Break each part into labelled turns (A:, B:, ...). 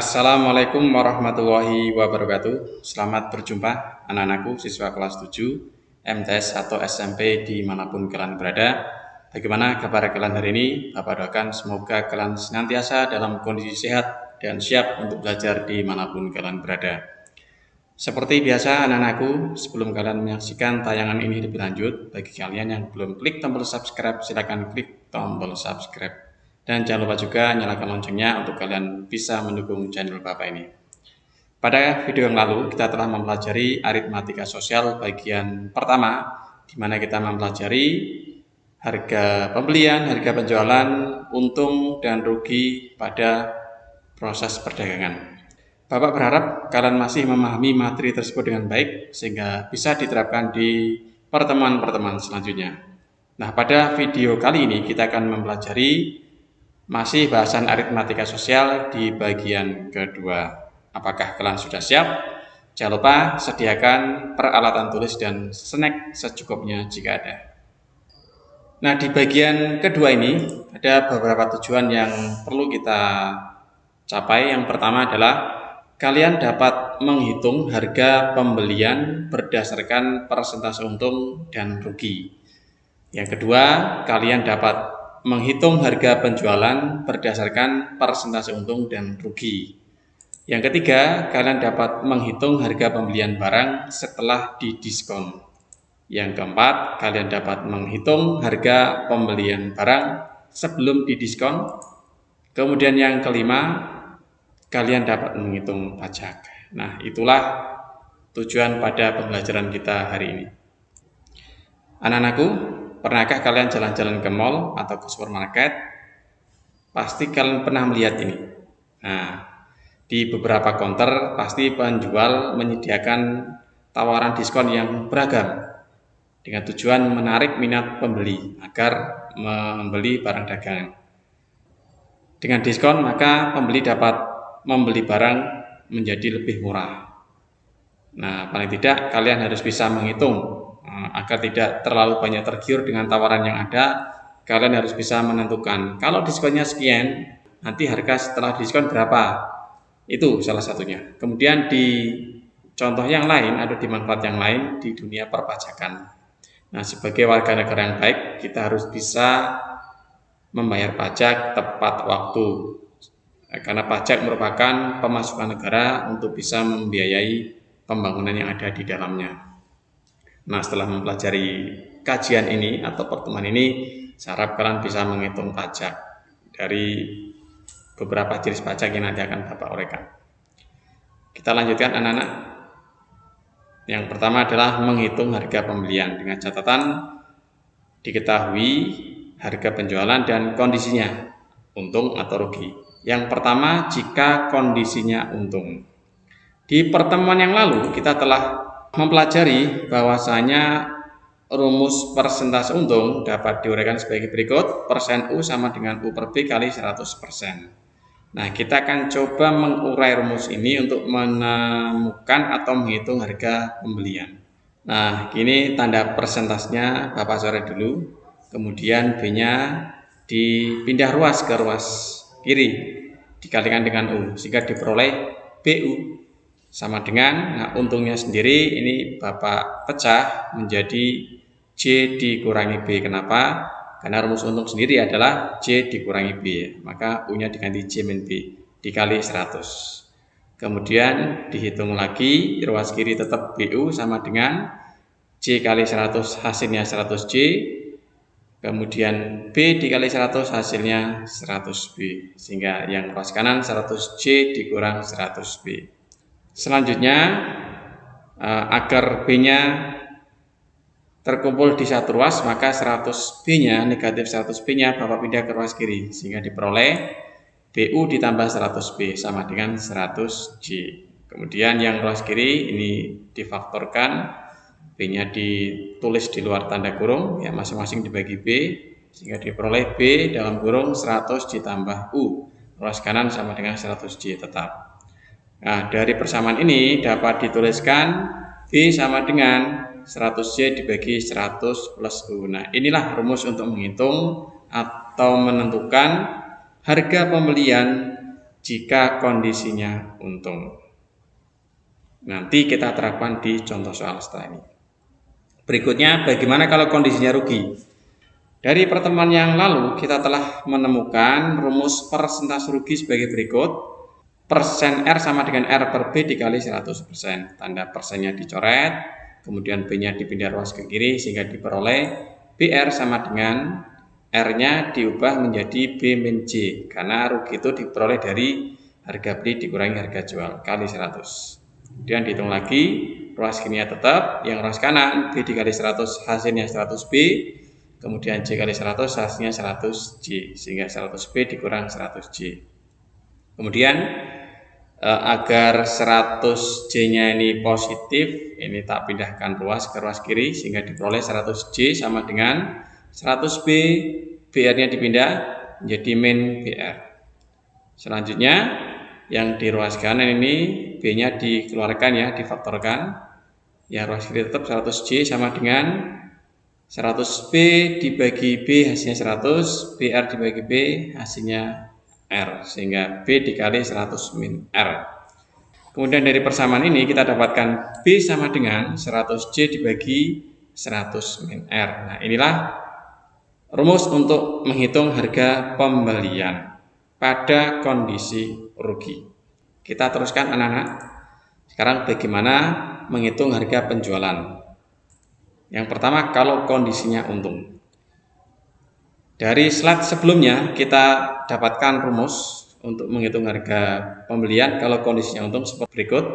A: Assalamualaikum warahmatullahi wabarakatuh. Selamat berjumpa anak-anakku siswa kelas 7 MTS atau SMP dimanapun kalian berada. Bagaimana kabar kalian hari ini? Bapak doakan semoga kalian senantiasa dalam kondisi sehat dan siap untuk belajar dimanapun kalian berada. Seperti biasa anak-anakku, sebelum kalian menyaksikan tayangan ini lebih lanjut, bagi kalian yang belum klik tombol subscribe, silakan klik tombol subscribe. Dan jangan lupa juga nyalakan loncengnya untuk kalian bisa mendukung channel Bapak ini. Pada video yang lalu kita telah mempelajari aritmatika sosial bagian pertama, di mana kita mempelajari harga pembelian, harga penjualan, untung dan rugi pada proses perdagangan. Bapak berharap kalian masih memahami materi tersebut dengan baik sehingga bisa diterapkan di pertemuan-pertemuan selanjutnya. Nah, pada video kali ini kita akan mempelajari masih bahasan aritmatika sosial di bagian kedua. Apakah kalian sudah siap? Jangan lupa sediakan peralatan tulis dan snack secukupnya jika ada. Nah, di bagian kedua ini ada beberapa tujuan yang perlu kita capai. Yang pertama adalah kalian dapat menghitung harga pembelian berdasarkan persentase untung dan rugi. Yang kedua, kalian dapat menghitung harga penjualan berdasarkan persentase untung dan rugi. Yang ketiga, kalian dapat menghitung harga pembelian barang setelah didiskon. Yang keempat, kalian dapat menghitung harga pembelian barang sebelum didiskon. Kemudian yang kelima, kalian dapat menghitung pajak. Nah, itulah tujuan pada pembelajaran kita hari ini. Anak-anakku, pernahkah kalian jalan-jalan ke mall atau ke supermarket? Pasti kalian pernah melihat ini. Nah, di beberapa counter pasti penjual menyediakan tawaran diskon yang beragam dengan tujuan menarik minat pembeli agar membeli barang dagangan. Dengan diskon maka pembeli dapat membeli barang menjadi lebih murah. Nah, paling tidak kalian harus bisa menghitung agar tidak terlalu banyak tergiur dengan tawaran yang ada. Kalian harus bisa menentukan kalau diskonnya sekian, nanti harga setelah diskon berapa. Itu salah satunya. Kemudian di contoh yang lain atau di manfaat yang lain di dunia perpajakan. Nah, sebagai warga negara yang baik, kita harus bisa membayar pajak tepat waktu. Karena pajak merupakan pemasukan negara untuk bisa membiayai pembangunan yang ada di dalamnya. Nah, setelah mempelajari kajian ini atau pertemuan ini, saya harap kalian bisa menghitung pajak dari beberapa jenis pajak yang nanti akan Bapak uraikan. Kita lanjutkan anak-anak. Yang pertama adalah menghitung harga pembelian dengan catatan diketahui harga penjualan dan kondisinya, untung atau rugi. Yang pertama, jika kondisinya untung. Di pertemuan yang lalu kita telah mempelajari bahwasanya rumus persentase untung dapat diuraikan sebagai berikut. Persen U sama dengan U per B kali 100%. Nah, kita akan coba mengurai rumus ini untuk menemukan atau menghitung harga pembelian. Nah, ini tanda persentasenya Bapak coret dulu. Kemudian B-nya dipindah ruas ke ruas kiri dikalikan dengan U sehingga diperoleh BU sama dengan, nah untungnya sendiri ini Bapak pecah menjadi J dikurangi B. Kenapa? Karena rumus untung sendiri adalah J dikurangi B, maka U-nya diganti J min B dikali 100. Kemudian dihitung lagi, ruas kiri tetap BU sama dengan J kali 100 hasilnya 100J. Kemudian B dikali 100 hasilnya 100B, sehingga yang ruas kanan 100J dikurang 100B. Selanjutnya, agar B-nya terkumpul di satu ruas, maka 100B-nya, negatif 100B-nya Bapak pindah ke ruas kiri, sehingga diperoleh BU ditambah 100B sama dengan 100J. Kemudian yang ruas kiri ini difaktorkan, B-nya ditulis di luar tanda kurung, ya masing-masing dibagi B, sehingga diperoleh B dalam kurung 100 ditambah U. Ruas kanan sama dengan 100J tetap. Nah, dari persamaan ini dapat dituliskan B sama dengan 100J dibagi 100 plus U. Nah, inilah rumus untuk menghitung atau menentukan harga pembelian jika kondisinya untung. Nanti kita terapkan di contoh soal setelah ini. Berikutnya, bagaimana kalau kondisinya rugi? Dari pertemuan yang lalu, kita telah menemukan rumus persentase rugi sebagai berikut. Persen R sama dengan R per B dikali 100%. Tanda persennya dicoret, kemudian B-nya dipindah ruas ke kiri sehingga diperoleh BR sama dengan R-nya diubah menjadi B min J, karena rugi itu diperoleh dari harga beli dikurangi harga jual kali 100. Kemudian dihitung lagi, ruas kirinya tetap, yang ruas kanan B dikali 100 hasilnya 100B, kemudian J kali 100 hasilnya 100J, sehingga 100B dikurang 100J. Kemudian agar 100J-nya ini positif, ini tak pindahkan ruas ke ruas kiri sehingga diperoleh 100J sama dengan 100B, BR-nya dipindah menjadi min BR. Selanjutnya yang di ruas kanan ini B-nya dikeluarkan ya, difaktorkan. Ya, ruas kiri tetap 100J sama dengan 100B dibagi B hasilnya 100, BR dibagi B hasilnya R, sehingga B dikali 100 min R. Kemudian dari persamaan ini kita dapatkan B sama dengan 100J dibagi 100 min R. Nah, inilah rumus untuk menghitung harga pembelian pada kondisi rugi. Kita teruskan anak-anak. Sekarang bagaimana menghitung harga penjualan? Yang pertama, kalau kondisinya untung. Dari slide sebelumnya kita dapatkan rumus untuk menghitung harga pembelian kalau kondisinya untung seperti berikut.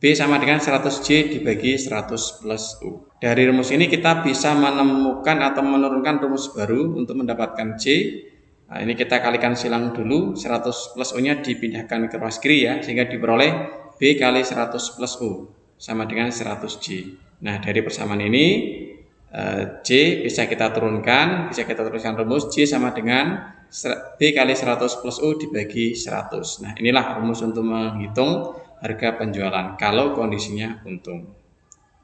A: B sama dengan 100J dibagi 100 plus U. Dari rumus ini kita bisa menemukan atau menurunkan rumus baru untuk mendapatkan J. Nah, ini kita kalikan silang dulu, 100 plus U-nya dipindahkan ke ruas kiri ya, sehingga diperoleh B kali 100 plus U sama dengan 100J. Nah, dari persamaan ini J bisa kita turunkan rumus J sama dengan B kali 100 plus U dibagi 100. Nah, inilah rumus untuk menghitung harga penjualan kalau kondisinya untung.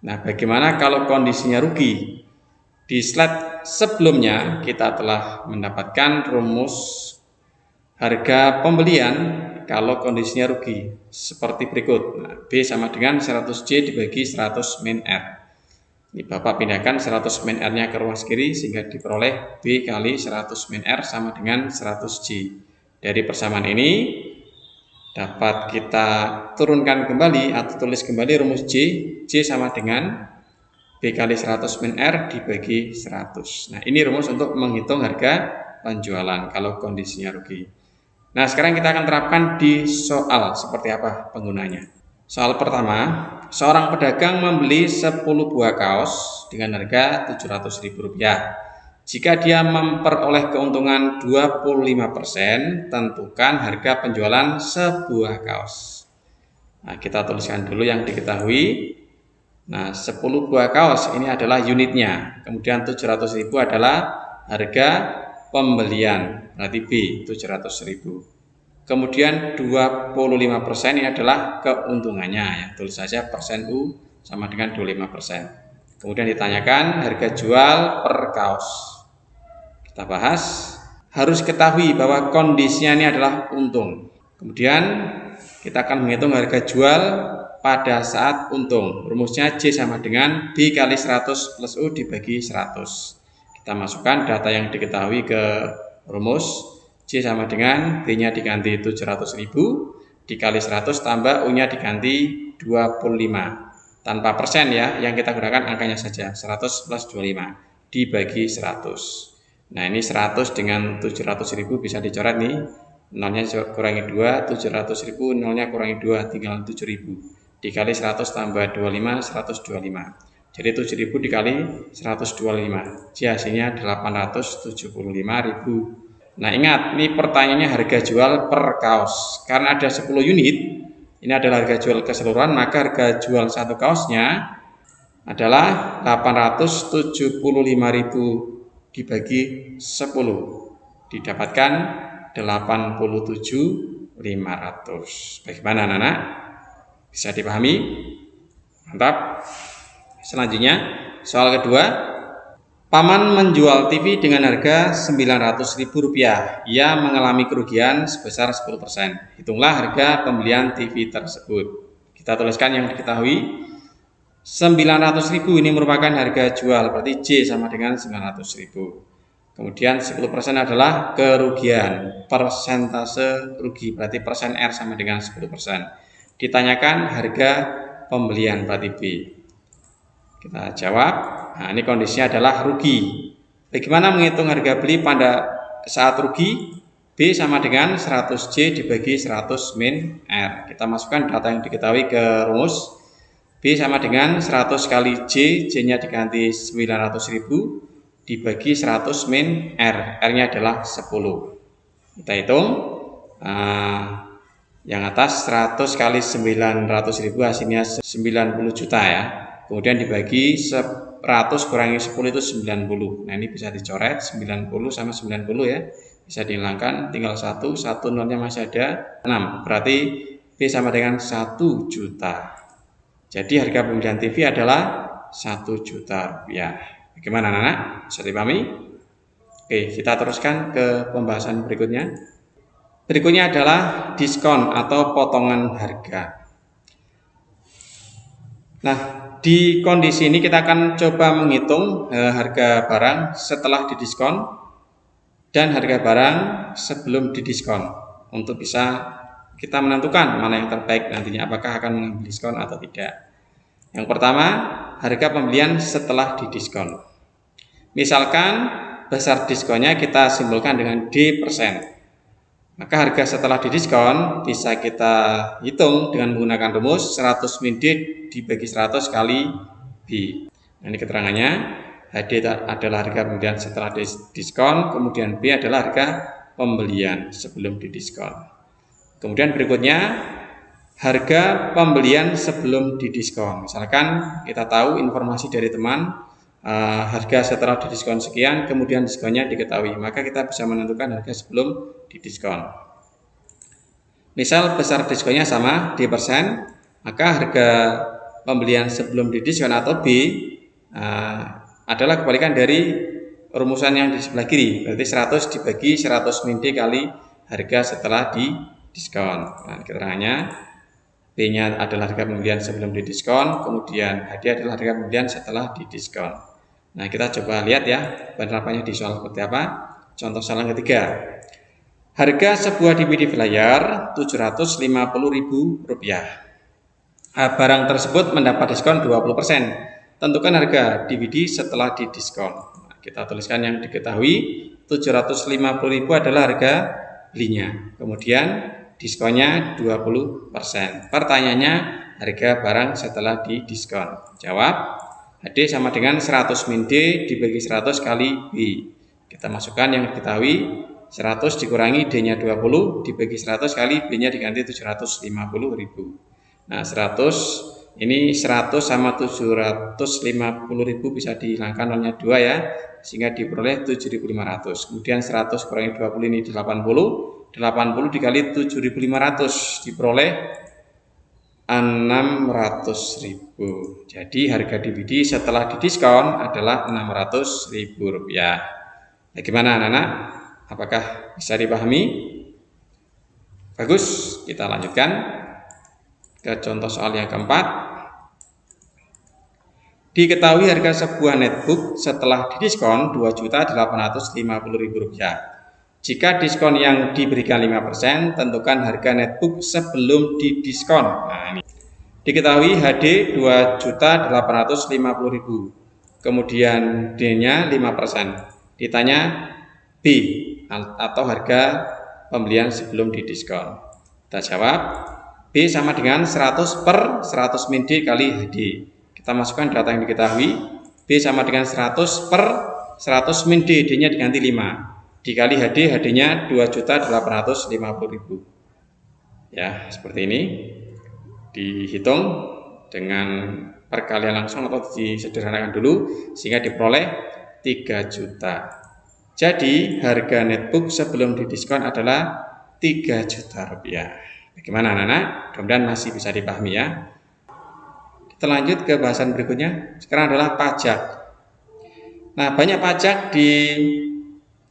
A: Nah, bagaimana kalau kondisinya rugi? Di slide sebelumnya kita telah mendapatkan rumus harga pembelian kalau kondisinya rugi seperti berikut. Nah, B sama dengan 100J dibagi 100 min R. Ini Bapak pindahkan 100 min R-nya ke ruas kiri sehingga diperoleh B kali 100 min R sama dengan 100J. Dari persamaan ini dapat kita turunkan kembali atau tulis kembali rumus J sama dengan B kali 100 min R dibagi 100. Nah, ini rumus untuk menghitung harga penjualan kalau kondisinya rugi. Nah, sekarang kita akan terapkan di soal seperti apa penggunanya. Soal pertama, seorang pedagang membeli 10 buah kaos dengan harga Rp700.000. Jika dia memperoleh keuntungan 25%, tentukan harga penjualan sebuah kaos. Nah, kita tuliskan dulu yang diketahui. Nah, 10 buah kaos ini adalah unitnya. Kemudian 700.000 adalah harga pembelian, berarti B 700.000. Kemudian 25% ini adalah keuntungannya ya. Tulis saja persen U sama dengan 25%. Kemudian ditanyakan harga jual per kaos. Kita bahas, harus ketahui bahwa kondisinya ini adalah untung. Kemudian kita akan menghitung harga jual pada saat untung. Rumusnya J sama dengan B kali 100 plus U dibagi 100. Kita masukkan data yang diketahui ke rumus. J sama dengan B-nya diganti 700.000 dikali 100 tambah U-nya diganti 25. Tanpa persen ya, yang kita gunakan angkanya saja. 100 plus 25 dibagi 100. Nah, ini 100 dengan 700.000 bisa dicoret nih. Nolnya kurangi 2, 700.000, nolnya kurangi 2, tinggal 7.000. Dikali 100 tambah 25, 125. Jadi 7.000 dikali 125. Jadi hasilnya 875.000. Nah, ingat, ini pertanyaannya harga jual per kaos. Karena ada 10 unit, ini adalah harga jual keseluruhan, maka harga jual satu kaosnya adalah 875.000 dibagi 10. Didapatkan 87.500. Bagaimana anak-anak? Bisa dipahami? Mantap. Selanjutnya, soal kedua. Paman menjual TV dengan harga Rp900.000. Ia mengalami kerugian sebesar 10%. Hitunglah harga pembelian TV tersebut. Kita tuliskan yang diketahui. 900.000 ini merupakan harga jual, berarti J sama dengan 900.000. Kemudian 10% adalah kerugian, persentase rugi, berarti persen R sama dengan 10%. Ditanyakan harga pembelian, berarti B. Kita jawab, nah ini kondisinya adalah rugi. Bagaimana menghitung harga beli pada saat rugi? B sama dengan 100J dibagi 100 min R. Kita masukkan data yang diketahui ke rumus. B sama dengan 100 kali J, J-nya diganti 900.000 dibagi 100 min R. R-nya adalah 10. Kita hitung. Yang atas 100 kali 900.000 hasilnya 90 juta ya. Kemudian dibagi 100 kurangi 10 itu 90. Nah ini bisa dicoret 90 sama 90 ya. Bisa dihilangkan tinggal 1 nolnya masih ada 6. Berarti B sama dengan 1 juta. Jadi harga pembelian TV adalah 1 juta rupiah. Bagaimana anak-anak? Bisa dipahami? Oke, kita teruskan ke pembahasan berikutnya. Berikutnya adalah diskon atau potongan harga. Nah, di kondisi ini kita akan coba menghitung harga barang setelah didiskon dan harga barang sebelum didiskon untuk bisa kita menentukan mana yang terbaik nantinya, apakah akan mengambil diskon atau tidak. Yang pertama, harga pembelian setelah didiskon. Misalkan besar diskonnya kita simbolkan dengan D%. Maka harga setelah didiskon bisa kita hitung dengan menggunakan rumus 100 min D dibagi 100 kali B. Nah, ini keterangannya. HD adalah harga pembelian setelah didiskon, kemudian B adalah harga pembelian sebelum didiskon. Kemudian berikutnya harga pembelian sebelum didiskon. Misalkan kita tahu informasi dari teman harga setelah didiskon sekian, kemudian diskonnya diketahui, maka kita bisa menentukan harga sebelum didiskon. Misal besar diskonnya sama D%, maka harga pembelian sebelum didiskon atau B adalah kebalikan dari rumusan yang di sebelah kiri, berarti 100 dibagi 100 min D kali harga setelah didiskon. Nah, keterangannya B-nya adalah harga pembelian sebelum didiskon, kemudian HD adalah harga pembelian setelah didiskon. Nah, kita coba lihat ya penerapannya di soal seperti apa. Contoh soal yang ketiga. Harga sebuah DVD player Rp750.000. Barang tersebut mendapat diskon 20%. Tentukan harga DVD setelah didiskon. Nah, kita tuliskan yang diketahui. 750.000 adalah harga belinya. Kemudian diskonnya 20%. Pertanyaannya harga barang setelah didiskon. Jawab, HD sama dengan 100 min D dibagi 100 kali B. Kita masukkan yang diketahui, 100 dikurangi D-nya 20 dibagi 100 kali B-nya diganti 750.000. Nah, 100 ini 100 sama 750.000 bisa dihilangkan nolnya 2 ya, sehingga diperoleh 7.500. Kemudian 100 kurangi 20 ini 80. 80 dikali 7.500 diperoleh 600.000. Jadi harga DVD setelah didiskon adalah Rp600.000. Bagaimana anak-anak? Apakah bisa dipahami? Bagus, kita lanjutkan ke contoh soal yang keempat. Diketahui harga sebuah netbook setelah didiskon Rp2.850.000. Jika diskon yang diberikan 5%, tentukan harga netbook sebelum didiskon. Nah, ini diketahui HD Rp2.850.000. Kemudian D-nya 5%. Ditanya B atau harga pembelian sebelum didiskon. Kita jawab B sama dengan 100 per 100 min D kali HD. Kita masukkan data yang diketahui. B sama dengan 100 per 100 min D, D-nya diganti 5. Dikali HD, HD-nya Rp2.850.000. Ya, seperti ini. Dihitung dengan perkalian langsung atau disederhanakan dulu sehingga diperoleh 3 juta. Jadi harga netbook sebelum didiskon adalah 3 juta rupiah. Bagaimana anak-anak? Mudah-mudahan masih bisa dipahami ya. Kita lanjut ke bahasan berikutnya. Sekarang adalah pajak. Nah, banyak pajak di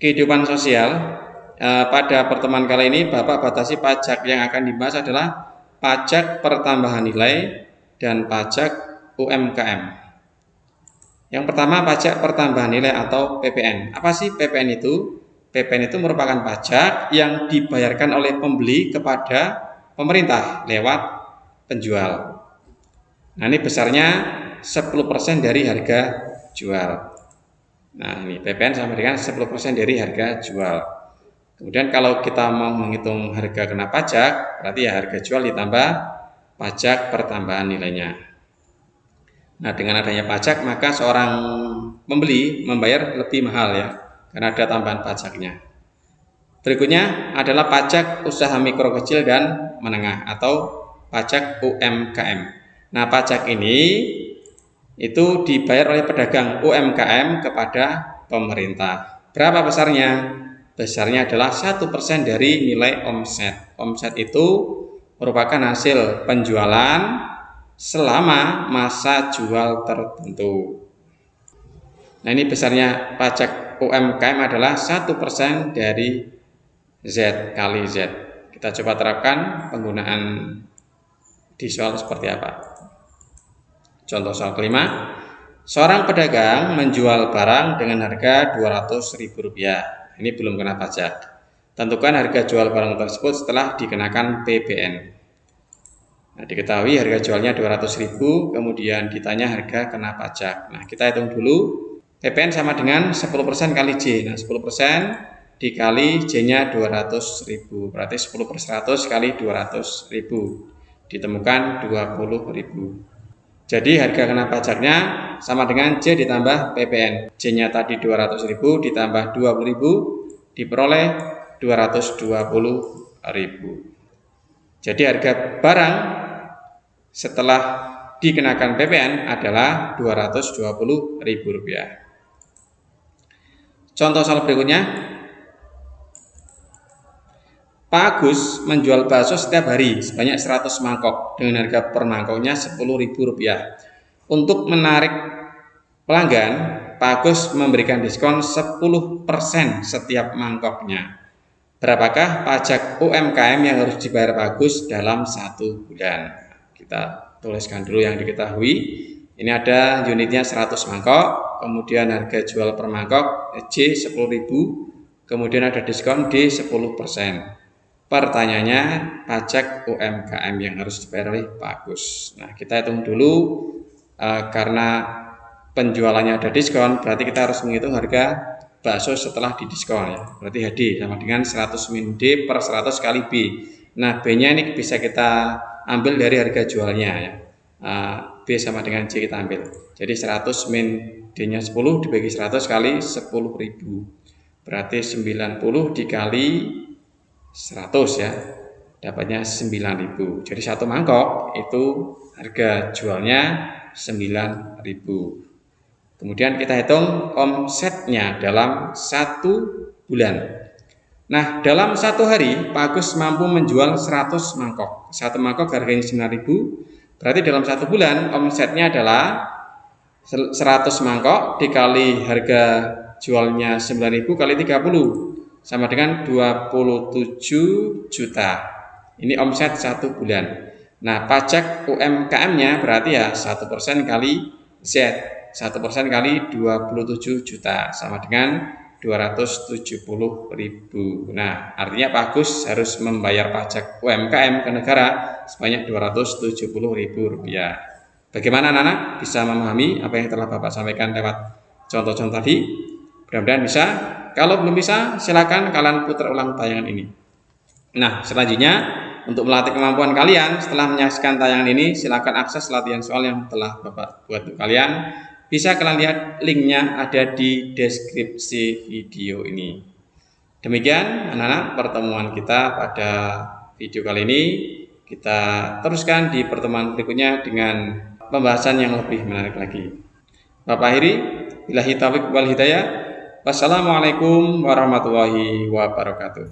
A: kehidupan sosial. Pada pertemuan kali ini Bapak batasi pajak yang akan dibahas adalah pajak pertambahan nilai dan pajak UMKM. Yang pertama, pajak pertambahan nilai atau PPN. Apa sih PPN itu? PPN itu merupakan pajak yang dibayarkan oleh pembeli kepada pemerintah lewat penjual. Nah, ini besarnya 10% dari harga jual. Nah, ini PPN sama dengan 10% dari harga jual. Kemudian kalau kita mau menghitung harga kena pajak, berarti ya harga jual ditambah pajak pertambahan nilainya. Nah, dengan adanya pajak, maka seorang pembeli membayar lebih mahal ya, karena ada tambahan pajaknya. Berikutnya adalah pajak usaha mikro kecil dan menengah atau pajak UMKM. Nah, pajak ini itu dibayar oleh pedagang UMKM kepada pemerintah. Berapa besarnya? Besarnya adalah 1% dari nilai omset. Omset itu merupakan hasil penjualan selama masa jual tertentu. Nah, ini besarnya pajak UMKM adalah 1% dari Z kali Z. Kita coba terapkan penggunaan di soal seperti apa. Contoh soal kelima, seorang pedagang menjual barang dengan harga Rp200.000. Ini belum kena pajak. Tentukan harga jual barang tersebut setelah dikenakan PPN. Nah, diketahui harga jualnya Rp200.000, kemudian ditanya harga kena pajak. Nah, kita hitung dulu. PPN sama dengan 10% kali J. Nah, 10% dikali J-nya 200.000. Berarti 10/100 kali 200.000. Ditemukan 20.000. Jadi harga kena pajaknya sama dengan J ditambah PPN. J-nya tadi 200.000 ditambah 20.000 diperoleh 220.000. Jadi harga barang setelah dikenakan PPN adalah Rp220.000. Contoh soal berikutnya. Pak Agus menjual bakso setiap hari sebanyak 100 mangkok dengan harga per mangkoknya Rp10.000. Untuk menarik pelanggan, Pak Agus memberikan diskon 10% setiap mangkoknya. Berapakah pajak UMKM yang harus dibayar Pak Agus dalam 1 bulan? Kita tuliskan dulu yang diketahui. Ini ada unitnya 100 mangkok, kemudian harga jual per mangkok J 10.000, kemudian ada diskon D 10%. Pertanyaannya, pajak UMKM yang harus dibayar oleh Pak Agus. Nah, kita hitung dulu karena penjualannya ada diskon, berarti kita harus menghitung harga bakso setelah didiskon ya. Berarti HD sama dengan 100 min D per 100 kali B. Nah, B-nya ini bisa kita ambil dari harga jualnya ya. B sama dengan C kita ambil. Jadi 100 min D-nya 10 dibagi 100 kali 10.000. Berarti 90 dikali 100 ya, dapatnya 9.000. Jadi satu mangkok itu harga jualnya 9.000. Kemudian kita hitung omsetnya dalam 1 bulan. Nah, dalam 1 hari Pak Agus mampu menjual 100 mangkok. Satu mangkok harganya 9.000. Berarti dalam 1 bulan omsetnya adalah 100 mangkok dikali harga jualnya 9.000 kali 30 sama dengan 27 juta. Ini omset 1 bulan. Nah, pajak UMKM-nya berarti ya 1% kali Z. 1% kali 27 juta sama dengan 270.000. Nah, artinya Pak Agus harus membayar pajak UMKM ke negara sebanyak Rp270.000. Bagaimana anak-anak bisa memahami apa yang telah Bapak sampaikan lewat contoh-contoh tadi? Mudah-mudahan bisa. Kalau belum bisa, silakan kalian putar ulang tayangan ini. Nah, selanjutnya untuk melatih kemampuan kalian setelah menyaksikan tayangan ini, silakan akses latihan soal yang telah Bapak buat untuk kalian. Bisa kalian lihat linknya ada di deskripsi video ini. Demikian anak-anak pertemuan kita pada video kali ini. Kita teruskan di pertemuan berikutnya dengan pembahasan yang lebih menarik lagi. Bapak akhiri, billahi taufiq wal hidayah. Wassalamualaikum warahmatullahi wabarakatuh.